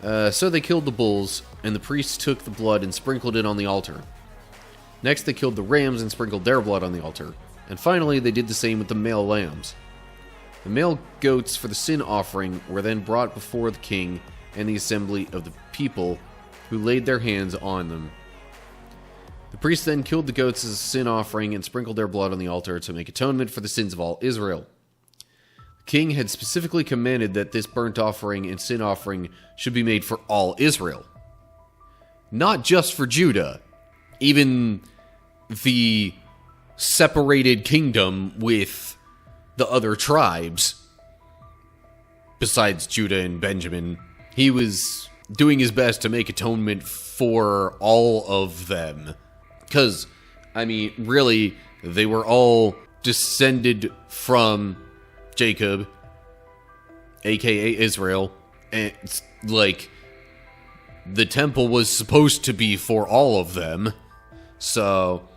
So they killed the bulls, and the priests took the blood and sprinkled it on the altar. Next, they killed the rams and sprinkled their blood on the altar. And finally, they did the same with the male lambs. The male goats for the sin offering were then brought before the king and the assembly of the people, who laid their hands on them. The priests then killed the goats as a sin offering and sprinkled their blood on the altar to make atonement for the sins of all Israel. The king had specifically commanded that this burnt offering and sin offering should be made for all Israel. Not just for Judah. Even the separated kingdom with the other tribes, besides Judah and Benjamin, he was doing his best to make atonement for all of them. Because, really, they were all descended from Jacob, aka Israel, and, the temple was supposed to be for all of them, so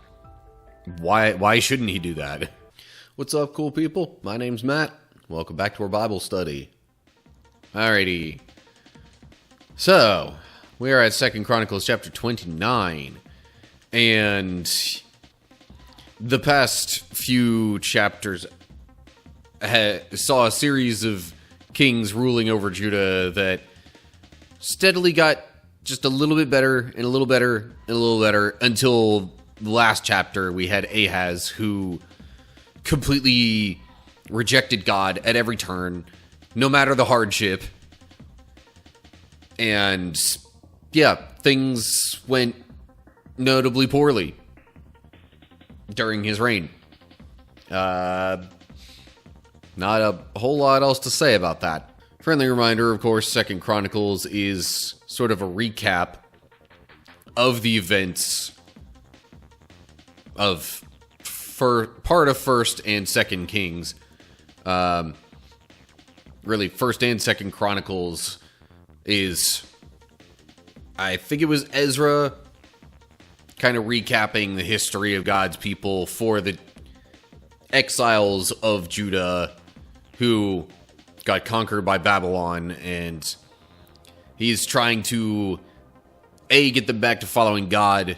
why shouldn't he do that? What's up, cool people? My name's Matt. Welcome back to our Bible study. Alrighty. So, we are at 2 Chronicles chapter 29. And the past few chapters saw a series of kings ruling over Judah that steadily got just a little bit better, and a little better, and a little better, until the last chapter we had Ahaz, who completely rejected God at every turn, no matter the hardship. And, yeah, things went notably poorly during his reign. Not a whole lot else to say about that. Friendly reminder, of course, 2 Chronicles is sort of a recap of the events of part of 1st and 2nd Kings. Really, 1st and 2nd Chronicles is, I think it was Ezra, kind of recapping the history of God's people for the exiles of Judah who got conquered by Babylon, and he's trying to A, get them back to following God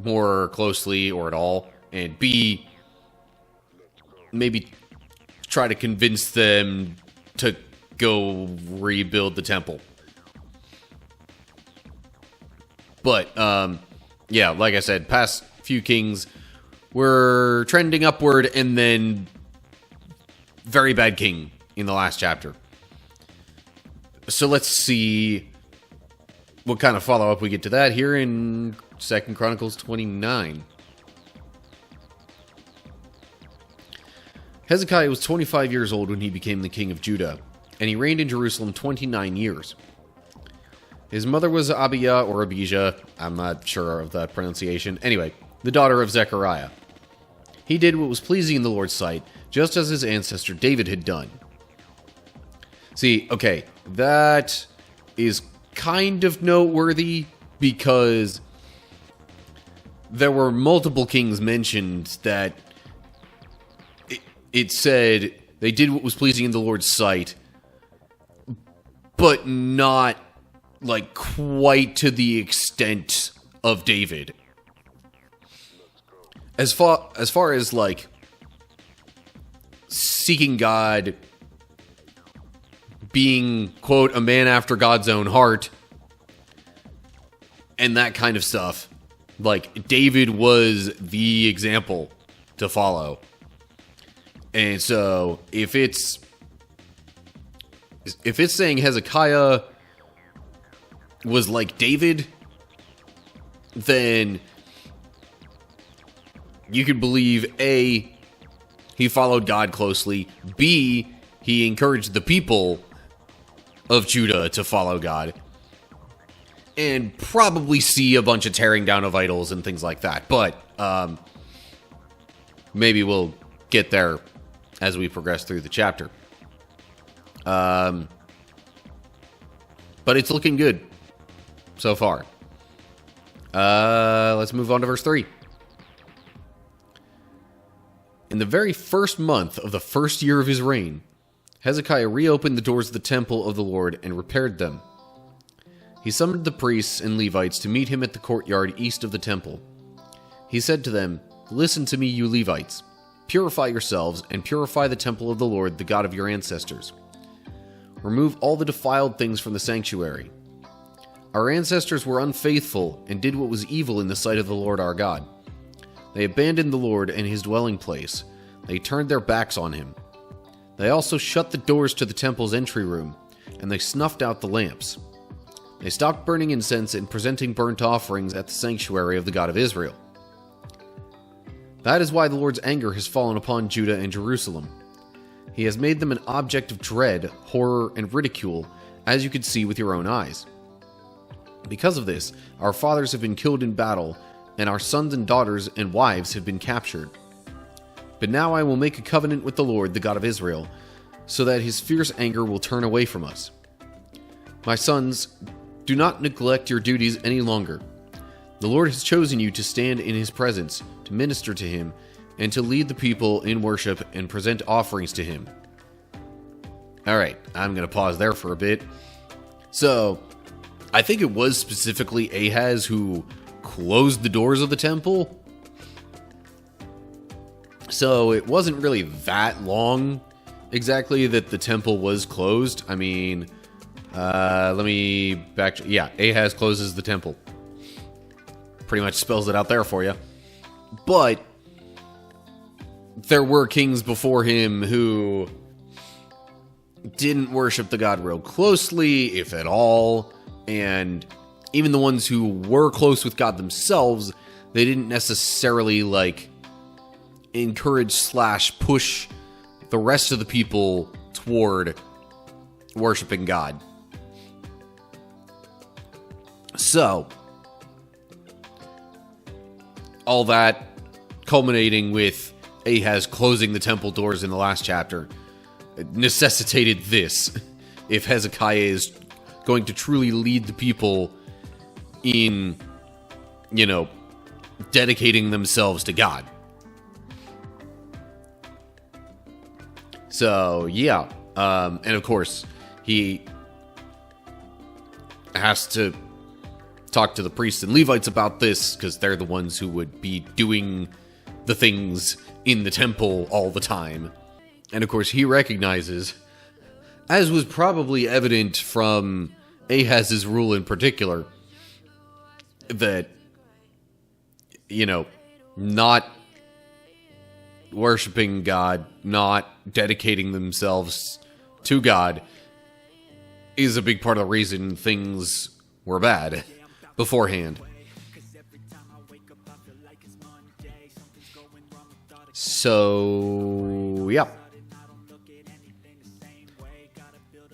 more closely or at all, and B, maybe try to convince them to go rebuild the temple. But, yeah, like I said, past few kings were trending upward, and then very bad king in the last chapter. So let's see what kind of follow-up we get to that here in 2 Chronicles 29. Hezekiah was 25 years old when he became the king of Judah, and he reigned in Jerusalem 29 years. His mother was Abijah or Abijah, I'm not sure of that pronunciation. Anyway, the daughter of Zechariah. He did what was pleasing in the Lord's sight, just as his ancestor David had done. See, okay, that is kind of noteworthy because there were multiple kings mentioned that it said they did what was pleasing in the Lord's sight, but not quite to the extent of David. As far as seeking God, being, quote, a man after God's own heart, and that kind of stuff, David was the example to follow. And so, if it's saying Hezekiah was like David, then you could believe A, he followed God closely, B, he encouraged the people of Judah to follow God, and probably C, a bunch of tearing down of idols and things like that. But maybe we'll get there as we progress through the chapter. But it's looking good so far. Let's move on to verse 3. In the very first month of the first year of his reign, Hezekiah reopened the doors of the temple of the Lord and repaired them. He summoned the priests and Levites to meet him at the courtyard east of the temple. He said to them, "Listen to me, you Levites. Purify yourselves and purify the temple of the Lord, the God of your ancestors. Remove all the defiled things from the sanctuary. Our ancestors were unfaithful and did what was evil in the sight of the Lord our God. They abandoned the Lord and his dwelling place. They turned their backs on him. They also shut the doors to the temple's entry room, and they snuffed out the lamps. They stopped burning incense and presenting burnt offerings at the sanctuary of the God of Israel. That is why the Lord's anger has fallen upon Judah and Jerusalem. He has made them an object of dread, horror, and ridicule, as you could see with your own eyes. Because of this, our fathers have been killed in battle, and our sons and daughters and wives have been captured. But now I will make a covenant with the Lord, the God of Israel, so that his fierce anger will turn away from us. My sons, do not neglect your duties any longer. The Lord has chosen you to stand in his presence, to minister to him, and to lead the people in worship and present offerings to him." Alright, I'm going to pause there for a bit. So, I think it was specifically Ahaz who closed the doors of the temple. So, it wasn't really that long exactly that the temple was closed. I mean, let me back. Yeah, Ahaz closes the temple. Pretty much spells it out there for you. But there were kings before him who didn't worship the god real closely, if at all. And even the ones who were close with God themselves, they didn't necessarily, encourage/push the rest of the people toward worshiping God. So, all that culminating with Ahaz closing the temple doors in the last chapter necessitated this. If Hezekiah is going to truly lead the people in, dedicating themselves to God. So, yeah. And of course, he has to talk to the priests and Levites about this, because they're the ones who would be doing the things in the temple all the time. And of course, he recognizes, as was probably evident from Ahaz's rule in particular, that, not worshiping God, not dedicating themselves to God, is a big part of the reason things were bad beforehand. So, yeah.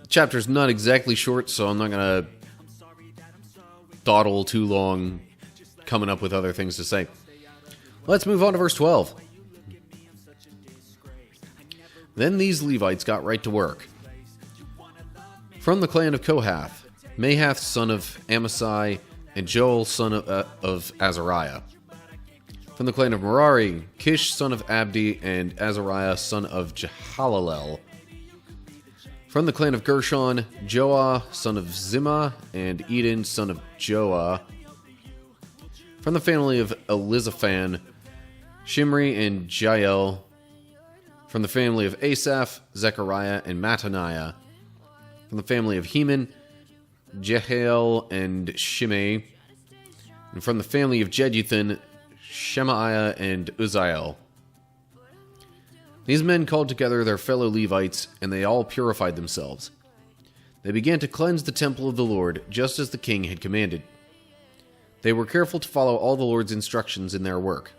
The chapter's not exactly short, so I'm not going to dawdle too long coming up with other things to say. Let's move on to verse 12. Then these Levites got right to work. From the clan of Kohath, Mahath son of Amasai, and Joel son of Azariah. From the clan of Merari, Kish son of Abdi, and Azariah son of Jehalalel. From the clan of Gershon, Joah son of Zimmah, and Eden son of Joah. From the family of Elizaphan, Shimri and Jael. From the family of Asaph, Zechariah and Mattaniah. From the family of Heman, Jehiel and Shimei. And from the family of Jeduthun, Shemaiah and Uzziel. These men called together their fellow Levites, and they all purified themselves. They began to cleanse the temple of the Lord, just as the king had commanded. They were careful to follow all the Lord's instructions in their work.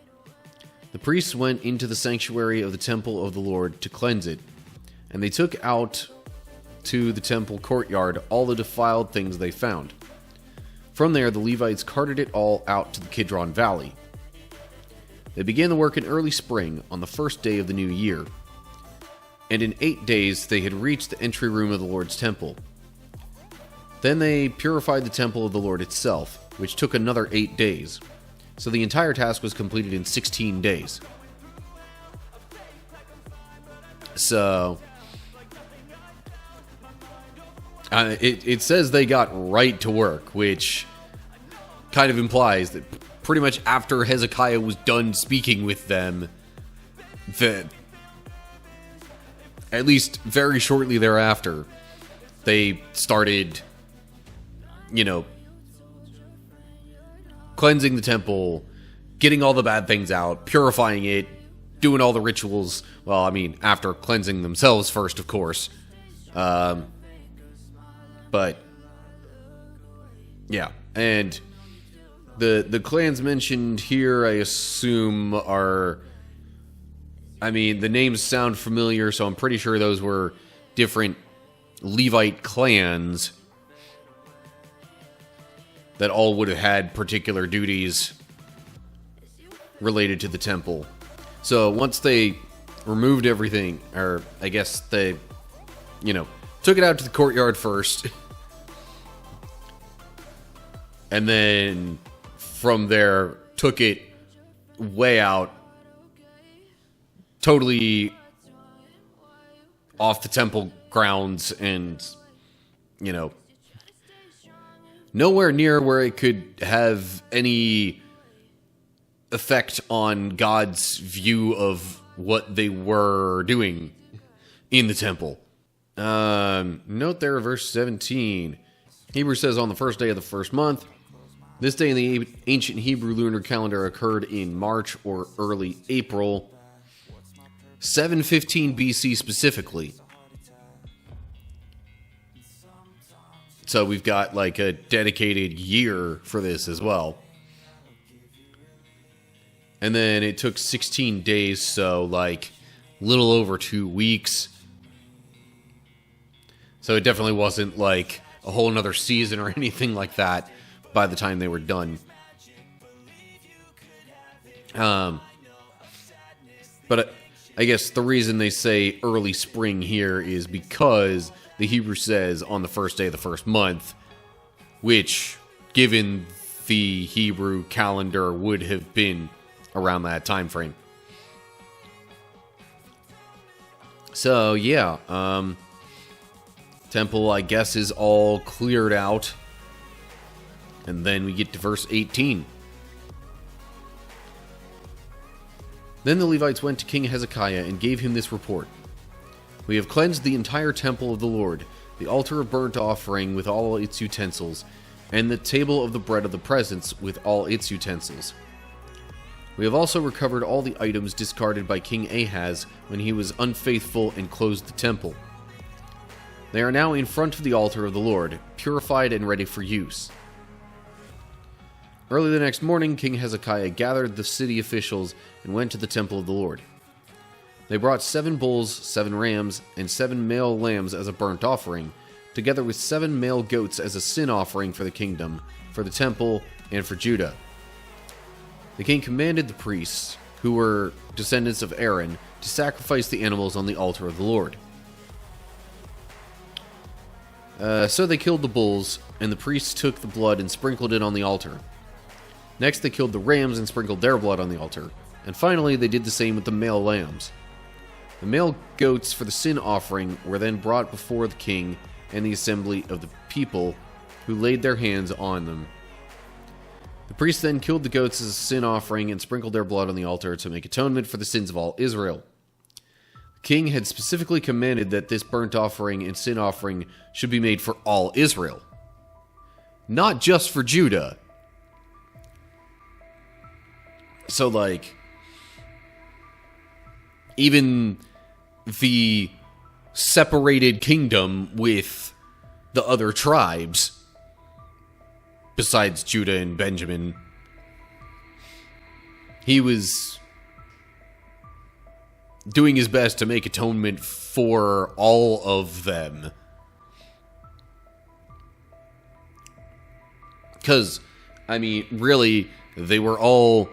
The priests went into the sanctuary of the temple of the Lord to cleanse it, and they took out to the temple courtyard all the defiled things they found. From there, the Levites carted it all out to the Kidron Valley. They began the work in early spring, on the first day of the new year. And in 8 days they had reached the entry room of the Lord's temple. Then they purified the temple of the Lord itself, which took another 8 days. So the entire task was completed in 16 days. So, It says they got right to work, which kind of implies that pretty much after Hezekiah was done speaking with them, that at least very shortly thereafter, they started, cleansing the temple, getting all the bad things out, purifying it, doing all the rituals. Well, I mean, after cleansing themselves first, of course. But yeah, and the clans mentioned here, I assume, are, I mean, the names sound familiar, so I'm pretty sure those were different Levite clans that all would have had particular duties related to the temple. So once they removed everything, or I guess they, took it out to the courtyard first, and then from there took it way out, totally off the temple grounds, and, nowhere near where it could have any effect on God's view of what they were doing in the temple. Note there, verse 17. Hebrews says, on the first day of the first month. This day in the ancient Hebrew lunar calendar occurred in March or early April, 715 BC specifically. So we've got like a dedicated year for this as well. And then it took 16 days, so like little over 2 weeks. So it definitely wasn't like a whole nother season or anything like that by the time they were done. But I guess the reason they say early spring here is because the Hebrew says on the first day of the first month, which, given the Hebrew calendar, would have been around that time frame. So, yeah, temple, I guess, is all cleared out. And then we get to verse 18. Then the Levites went to King Hezekiah and gave him this report. We have cleansed the entire temple of the Lord, the altar of burnt offering with all its utensils, and the table of the bread of the presence with all its utensils. We have also recovered all the items discarded by King Ahaz when he was unfaithful and closed the temple. They are now in front of the altar of the Lord, purified and ready for use. Early the next morning, King Hezekiah gathered the city officials and went to the temple of the Lord. They brought 7 bulls, 7 rams, and 7 male lambs as a burnt offering, together with 7 male goats as a sin offering for the kingdom, for the temple, and for Judah. The king commanded the priests, who were descendants of Aaron, to sacrifice the animals on the altar of the Lord. So they killed the bulls, and the priests took the blood and sprinkled it on the altar. Next they killed the rams and sprinkled their blood on the altar, and finally they did the same with the male lambs. The male goats for the sin offering were then brought before the king and the assembly of the people, who laid their hands on them. The priests then killed the goats as a sin offering and sprinkled their blood on the altar to make atonement for the sins of all Israel. The king had specifically commanded that this burnt offering and sin offering should be made for all Israel, not just for Judah. So, like, even the separated kingdom with the other tribes, besides Judah and Benjamin, he was doing his best to make atonement for all of them. Because, I mean, really, they were all,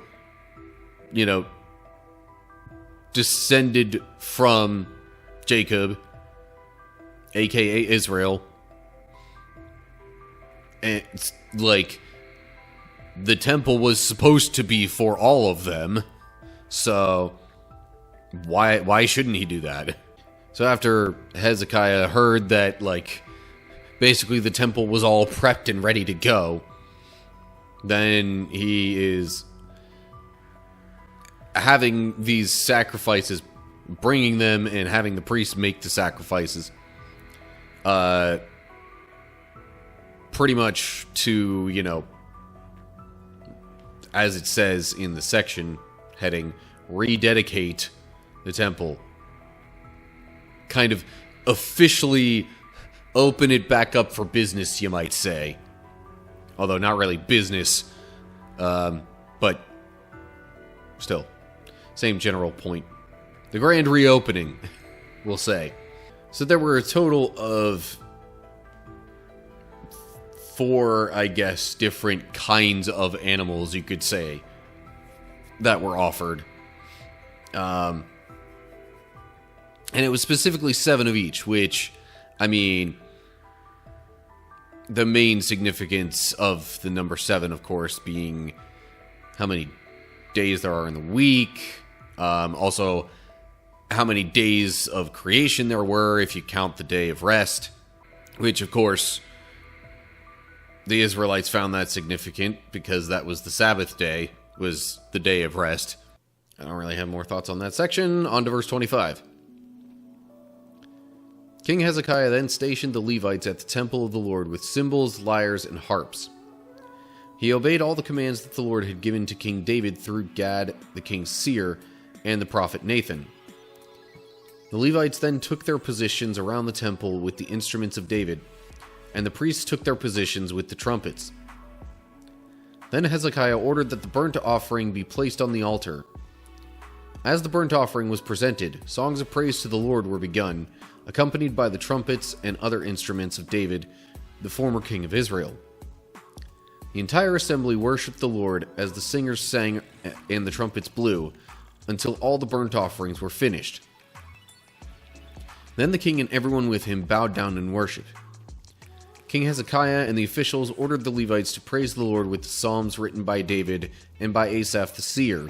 descended from Jacob, aka Israel. And it's like, the temple was supposed to be for all of them, so why shouldn't he do that? So after Hezekiah heard that, like, basically the temple was all prepped and ready to go, then he is having these sacrifices, bringing them and having the priests make the sacrifices, pretty much to, you know, as it says in the section heading, rededicate the temple. Kind of officially open it back up for business, you might say. Although not really business, but still, same general point. The grand reopening, we'll say. So there were a total of 4, I guess, different kinds of animals, you could say, that were offered. And it was specifically 7 of each, which, I mean, the main significance of the number 7, of course, being how many days there are in the week. Also, how many days of creation there were, if you count the day of rest. Which, of course, the Israelites found that significant, because that was the Sabbath day, was the day of rest. I don't really have more thoughts on that section. On to verse 25. King Hezekiah then stationed the Levites at the temple of the Lord with cymbals, lyres, and harps. He obeyed all the commands that the Lord had given to King David through Gad, the king's seer, and the prophet Nathan. The Levites then took their positions around the temple with the instruments of David, and the priests took their positions with the trumpets. Then Hezekiah ordered that the burnt offering be placed on the altar. As the burnt offering was presented, songs of praise to the Lord were begun, accompanied by the trumpets and other instruments of David, the former king of Israel. The entire assembly worshipped the Lord as the singers sang and the trumpets blew, until all the burnt offerings were finished. Then the king and everyone with him bowed down in worship. King Hezekiah and the officials ordered the Levites to praise the Lord with the psalms written by David and by Asaph the seer.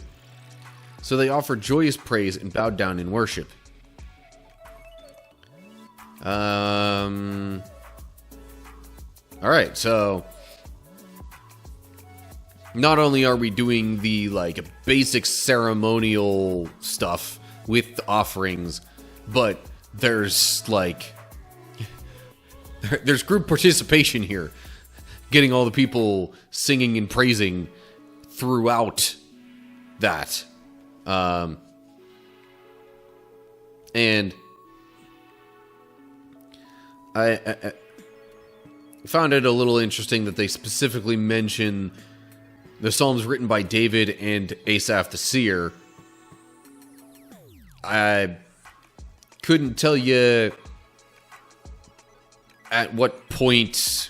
So they offered joyous praise and bowed down in worship. Alright, so not only are we doing the, like, basic ceremonial stuff with the offerings, but there's, like, there's group participation here. Getting all the people singing and praising throughout that. And I found it a little interesting that they specifically mention the Psalms written by David and Asaph the seer. I couldn't tell you at what point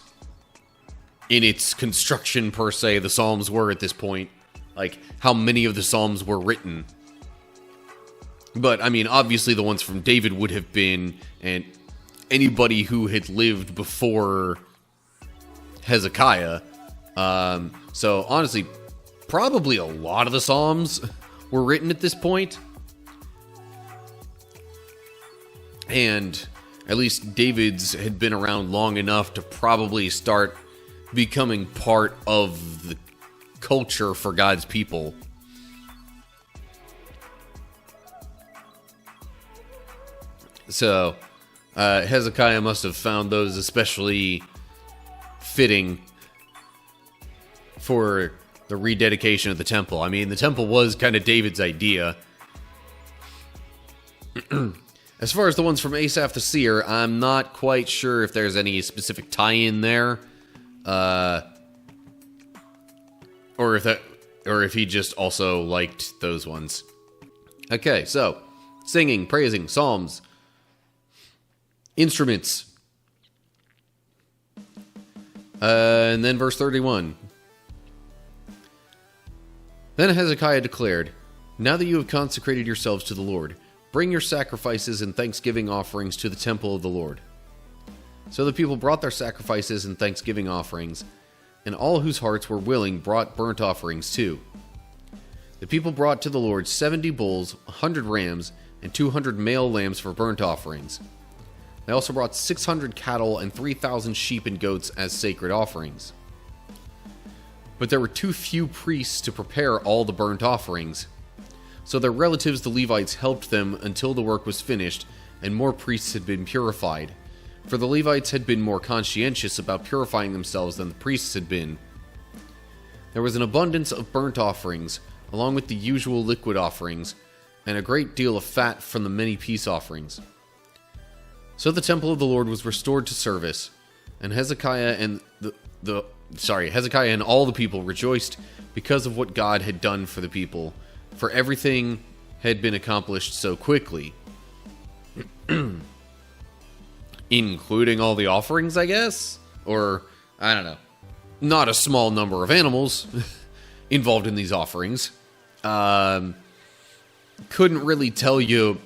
in its construction, per se, the Psalms were at this point. Like, how many of the Psalms were written. But, I mean, obviously the ones from David would have been, and anybody who had lived before Hezekiah. So, honestly, probably a lot of the Psalms were written at this point. And at least David's had been around long enough to probably start becoming part of the culture for God's people. So, Hezekiah must have found those especially fitting for the rededication of the temple. I mean, the temple was kind of David's idea. As far as the ones from Asaph the seer, I'm not quite sure if there's any specific tie-in there. Or if he just also liked those ones. Okay, so singing, praising, psalms, instruments. And then verse 31. Then Hezekiah declared, "Now that you have consecrated yourselves to the Lord, bring your sacrifices and thanksgiving offerings to the temple of the Lord." So the people brought their sacrifices and thanksgiving offerings, and all whose hearts were willing brought burnt offerings too. The people brought to the Lord 70 bulls, 100 rams, and 200 male lambs for burnt offerings. They also brought 600 cattle and 3,000 sheep and goats as sacred offerings. But there were too few priests to prepare all the burnt offerings, so their relatives the Levites helped them until the work was finished and more priests had been purified. For the Levites had been more conscientious about purifying themselves than the priests had been. There was an abundance of burnt offerings, along with the usual liquid offerings, and a great deal of fat from the many peace offerings. So the temple of the Lord was restored to service, and Hezekiah and Hezekiah and all the people rejoiced because of what God had done for the people, for everything had been accomplished so quickly. Including all the offerings, I guess? Or, I don't know. Not a small number of animals involved in these offerings. Couldn't really tell you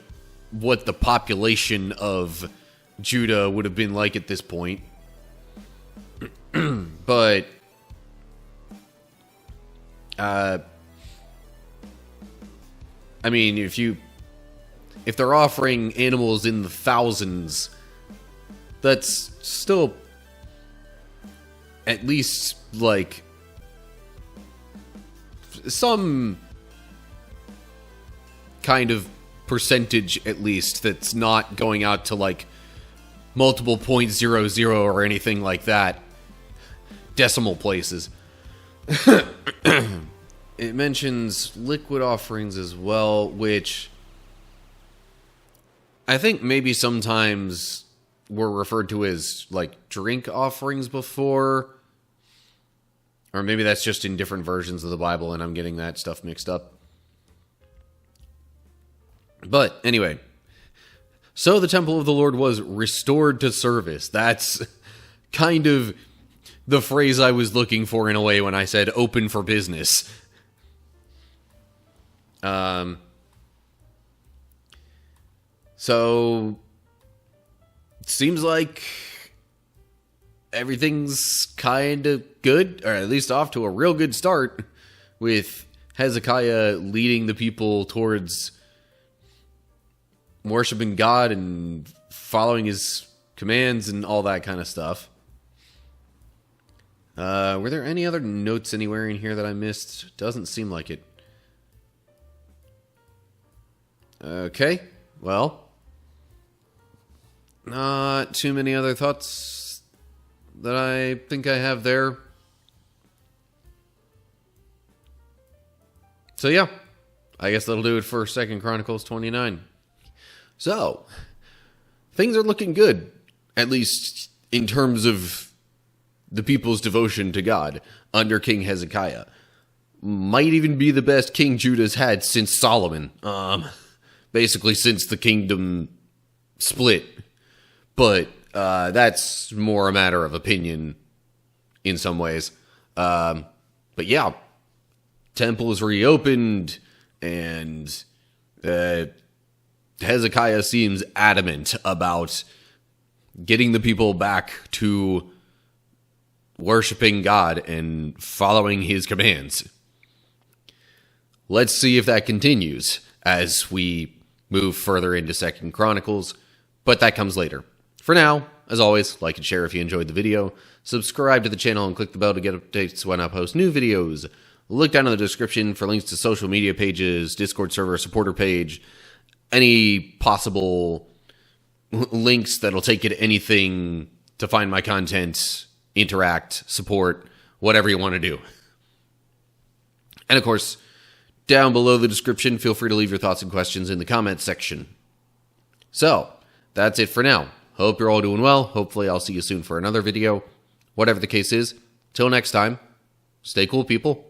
what the population of Judah would have been like at this point. But I mean, if they're offering animals in the thousands, that's still at least like some kind of percentage, at least, that's not going out to like multiple 0.00 or anything like that. Decimal places. It mentions liquid offerings as well, which I think maybe sometimes were referred to as like drink offerings before. Or maybe that's just in different versions of the Bible and I'm getting that stuff mixed up. But anyway, so the temple of the Lord was restored to service. That's kind of the phrase I was looking for in a way when I said open for business. So it seems like everything's kind of good, or at least off to a real good start, with Hezekiah leading the people towards worshiping God and following his commands and all that kind of stuff. Were there any other notes anywhere in here that I missed? Doesn't seem like it. Okay, well, not too many other thoughts that I think I have there. So yeah, I guess that'll do it for 2 Chronicles 29. So, things are looking good, at least in terms of the people's devotion to God under King Hezekiah. Might even be the best King Judah's had since Solomon. Basically since the kingdom split. But that's more a matter of opinion in some ways. But yeah, temple is reopened, and Hezekiah seems adamant about getting the people back to worshiping God and following his commands. Let's see if that continues as we move further into 2 Chronicles, but that comes later. For now, as always, like and share if you enjoyed the video, subscribe to the channel and click the bell to get updates when I post new videos. Look down in the description for links to social media pages, Discord server, supporter page, any possible links that'll take you to anything to find my content, interact, support, whatever you want to do. And of course, down below the description, feel free to leave your thoughts and questions in the comments section. So, that's it for now. Hope you're all doing well. Hopefully I'll see you soon for another video. Whatever the case is, till next time, stay cool, people.